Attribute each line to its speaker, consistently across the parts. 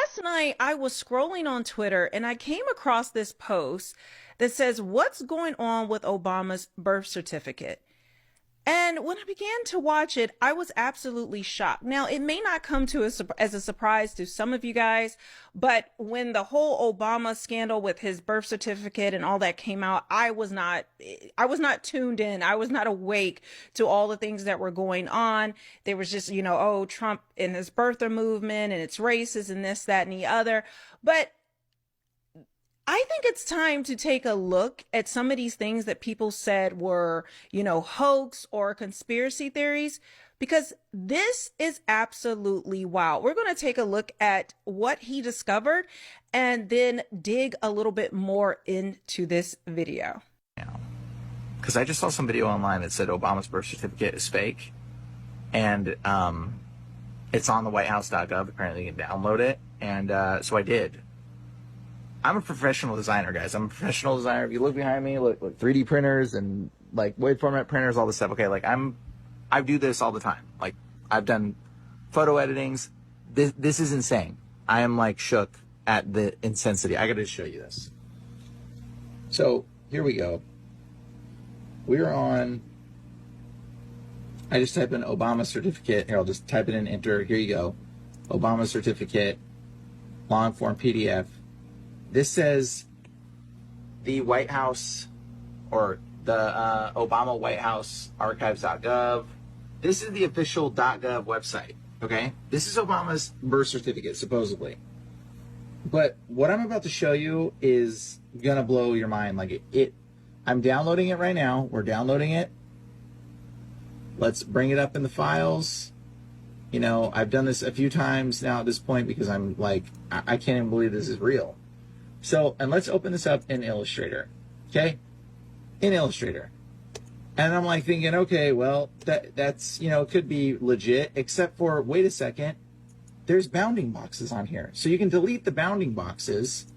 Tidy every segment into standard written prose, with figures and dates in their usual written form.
Speaker 1: Last night I was scrolling on Twitter and I came across this post that says, "What's going on with Obama's birth certificate?" And when I began to watch it, I was absolutely shocked. Now, it may not come to as a surprise to some of you guys, but when the whole Obama scandal with his birth certificate and all that came out, I was not tuned in. I was not awake to all the things that were going on. There was just, oh, Trump and his birther movement and it's racist and this, that, and the other. But I think it's time to take a look at some of these things that people said were, hoax or conspiracy theories, because this is absolutely wild. We're going to take a look at what he discovered and then dig a little bit more into this video.
Speaker 2: Because I just saw some video online that said Obama's birth certificate is fake, and it's on the whitehouse.gov. Apparently you can download it, and so I did. I'm a professional designer, guys. I'm a professional designer. If you look behind me, look 3D printers and like wave format printers, all this stuff. Okay, I do this all the time. Like, I've done photo editings. This is insane. I am like shook at the intensity. I got to show you this. So here we go. We're on. I just type in Obama certificate. Here, I'll just type it in, enter. Here you go. Obama certificate, long form PDF. This says the White House, or the Obama White House archives.gov. This is the official .gov website, okay? This is Obama's birth certificate, supposedly. But what I'm about to show you is gonna blow your mind. Like I'm downloading it right now. We're downloading it. Let's bring it up in the files. I've done this a few times now at this point because I'm like, I can't even believe this is real. So, and let's open this up in Illustrator, okay? In Illustrator. And I'm like thinking, okay, well, that's, could be legit, except for, wait a second, there's bounding boxes on here. So you can delete the bounding boxes.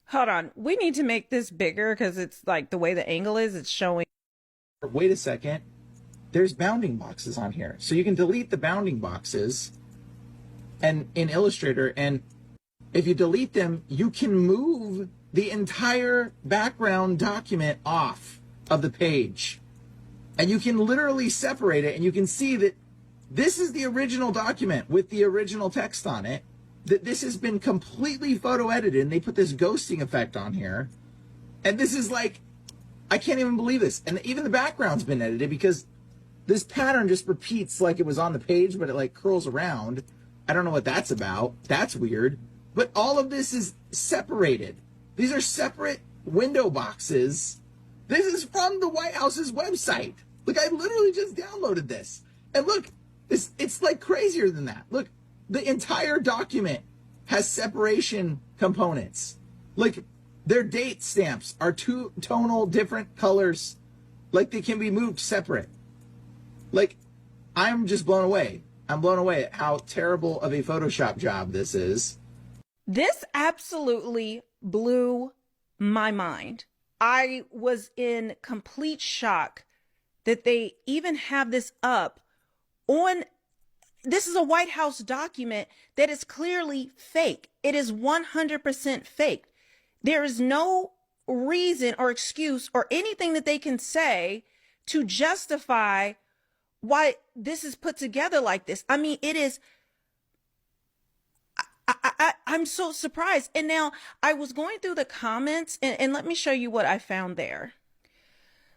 Speaker 1: Hold on. We need to make this bigger because it's like the way the angle is, it's showing.
Speaker 2: Wait a second, there's bounding boxes on here. So you can delete the bounding boxes and in Illustrator, and if you delete them, you can move the entire background document off of the page. And you can literally separate it, and you can see that this is the original document with the original text on it, that this has been completely photo edited, and they put this ghosting effect on here. And this is like, I can't even believe this. And even the background's been edited because this pattern just repeats like it was on the page, but it like curls around. I don't know what that's about. That's weird. But all of this is separated. These are separate window boxes. This is from the White House's website. Look, I literally just downloaded this. And look, it's like crazier than that. Look, the entire document has separation components. Like, their date stamps are two tonal different colors. Like, they can be moved separate. Like, I'm just blown away. I'm blown away at how terrible of a Photoshop job this is.
Speaker 1: This absolutely blew my mind. I was in complete shock that they even have this up on. This is a White House document that is clearly fake. It is 100% fake. There is no reason or excuse or anything that they can say to justify why this is put together like this. I mean, it is. I'm so surprised. And now I was going through the comments and let me show you what I found there.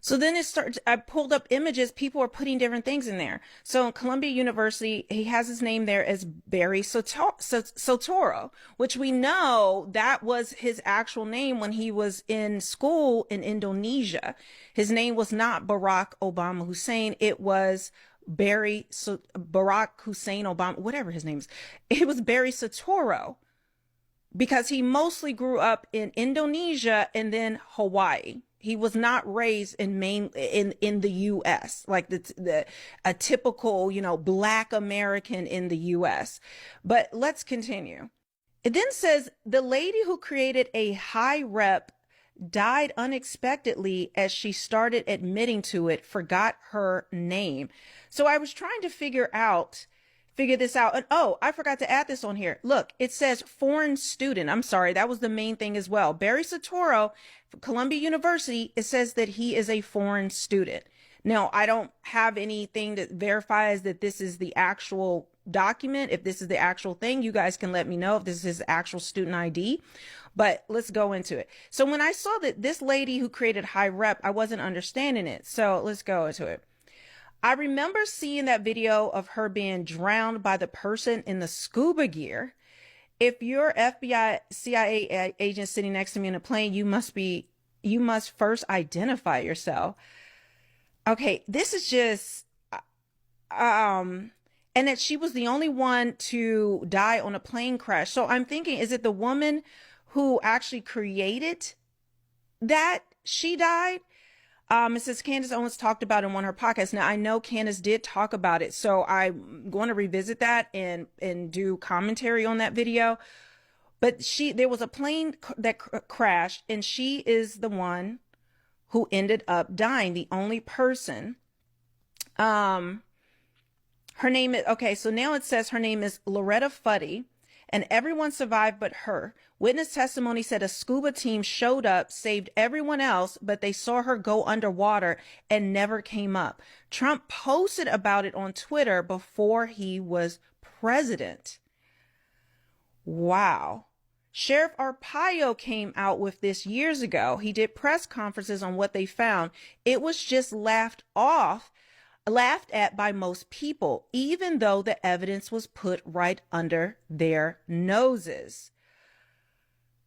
Speaker 1: So then I pulled up images. People are putting different things in there. So in Columbia University, he has his name there as Barry Soetoro, which we know that was his actual name when he was in school in Indonesia. His name was not Barack Obama Hussein. It was Barack Hussein Obama, whatever his name is. It was Barry Soetoro because he mostly grew up in Indonesia and then Hawaii. He was not raised in the U.S. like a typical, Black American in the U.S. But let's continue. It then says the lady who created a high rep died unexpectedly as she started admitting to it, forgot her name. So I was trying to figure out figure this out. And oh, I forgot to add this on here. Look, it says foreign student. I'm sorry, that was the main thing as well. Barry Soetoro, Columbia University, it says that he is a foreign student. Now, I don't have anything that verifies that this is the actual document. If this is the actual thing, you guys can let me know if this is actual student ID. But let's go into it. So when I saw that this lady who created High Rep, I wasn't understanding it. So let's go into it. I remember seeing that video of her being drowned by the person in the scuba gear. If you're FBI, CIA agent sitting next to me in a plane, you must first identify yourself. Okay, this is just, and that she was the only one to die on a plane crash. So I'm thinking, is it the woman who actually created that she died? It says Candace Owens talked about it in one of her podcasts. Now I know Candace did talk about it, so I'm going to revisit that and do commentary on that video. But there was a plane that crashed, and she is the one who ended up dying, the only person. Her name is, okay, so now it says her name is Loretta Fuddy, and everyone survived but her. Witness testimony said a scuba team showed up, saved everyone else, but they saw her go underwater and never came up. Trump posted about it on Twitter before he was president. Wow. Sheriff Arpaio came out with this years ago. He did press conferences on what they found. It was just laughed at by most people, even though the evidence was put right under their noses.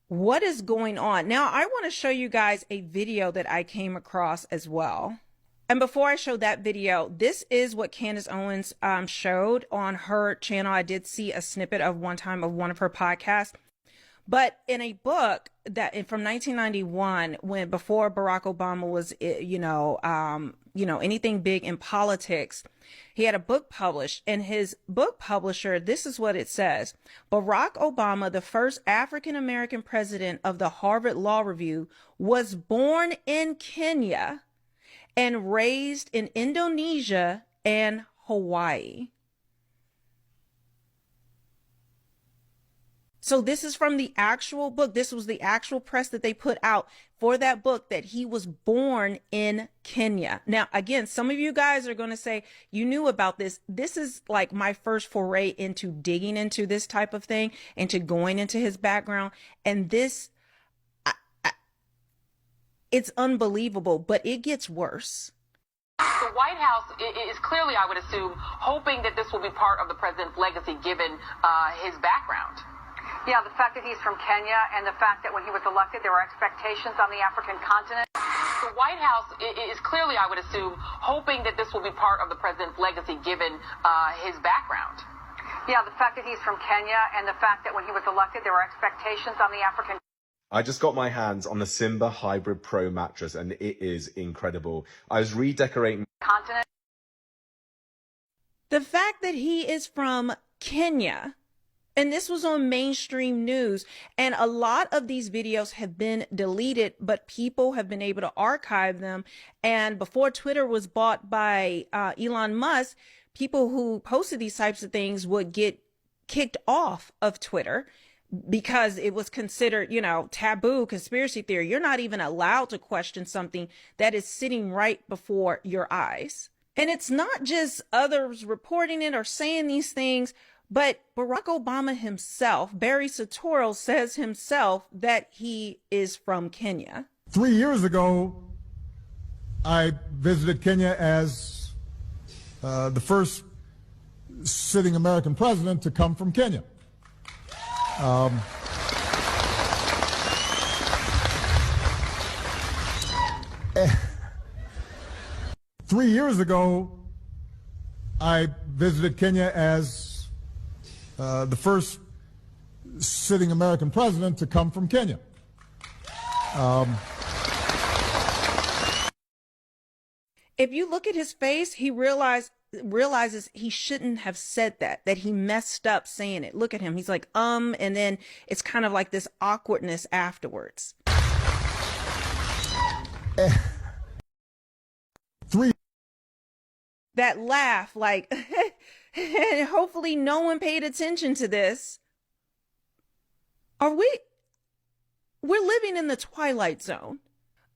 Speaker 1: What is going on? Now, I want to show you guys a video that I came across as well. And before I show that video, this is what Candace Owens showed on her channel. I did see a snippet of one time of one of her podcasts. But in a book that from 1991, when before Barack Obama was, anything big in politics, he had a book published, and his book publisher, this is what it says: Barack Obama, the first African-American president of the Harvard Law Review, was born in Kenya and raised in Indonesia and Hawaii. So this is from the actual book. This was the actual press that they put out for that book, that he was born in Kenya. Now, again, some of you guys are going to say you knew about this. This is like my first foray into digging into this type of thing, into going into his background. And this, it's unbelievable, but it gets worse.
Speaker 3: The White House is clearly, I would assume, hoping that this will be part of the president's legacy given his background.
Speaker 4: Yeah, the fact that he's from Kenya and the fact that when he was elected, there were expectations on the African continent.
Speaker 3: The White House is clearly, I would assume, hoping that this will be part of the president's legacy given his background.
Speaker 4: Yeah, the fact that he's from Kenya and the fact that when he was elected, there were expectations on the African.
Speaker 5: I just got my hands on the Simba Hybrid Pro mattress, and it is incredible. I was redecorating
Speaker 4: continent.
Speaker 1: The fact that he is from Kenya, and this was on mainstream news, and a lot of these videos have been deleted, but people have been able to archive them. And before Twitter was bought by Elon Musk, people who posted these types of things would get kicked off of Twitter because it was considered, taboo, conspiracy theory. You're not even allowed to question something that is sitting right before your eyes. And it's not just others reporting it or saying these things, but Barack Obama himself, Barry Soetoro, says himself that he is from Kenya.
Speaker 6: 3 years ago, I visited Kenya as the first sitting American president to come from Kenya. 3 years ago, I visited Kenya as the first sitting American president to come from Kenya.
Speaker 1: If you look at his face, he realizes he shouldn't have said that he messed up saying it. Look at him. He's like, and then it's kind of like this awkwardness afterwards.
Speaker 6: 3
Speaker 1: that laugh, like, and hopefully no one paid attention to this. We're living in the twilight zone.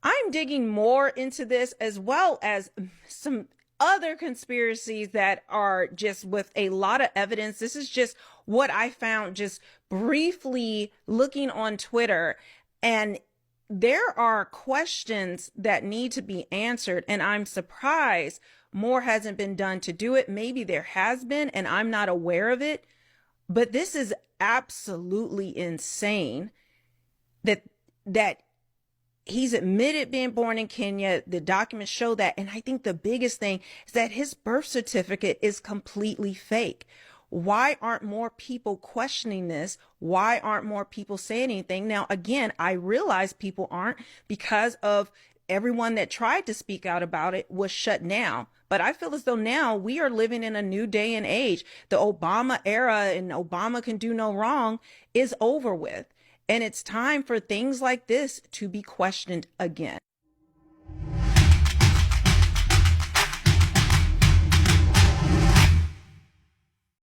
Speaker 1: I'm digging more into this, as well as some other conspiracies that are just with a lot of evidence. This is just what I found just briefly looking on Twitter. And there are questions that need to be answered. And I'm surprised more hasn't been done to do it. Maybe there has been, and I'm not aware of it. But this is absolutely insane that he's admitted being born in Kenya. The documents show that. And I think the biggest thing is that his birth certificate is completely fake. Why aren't more people questioning this? Why aren't more people saying anything? Now, again, I realize people aren't because of everyone that tried to speak out about it was shut down. But I feel as though now we are living in a new day and age. The Obama era and Obama can do no wrong is over with. And it's time for things like this to be questioned again.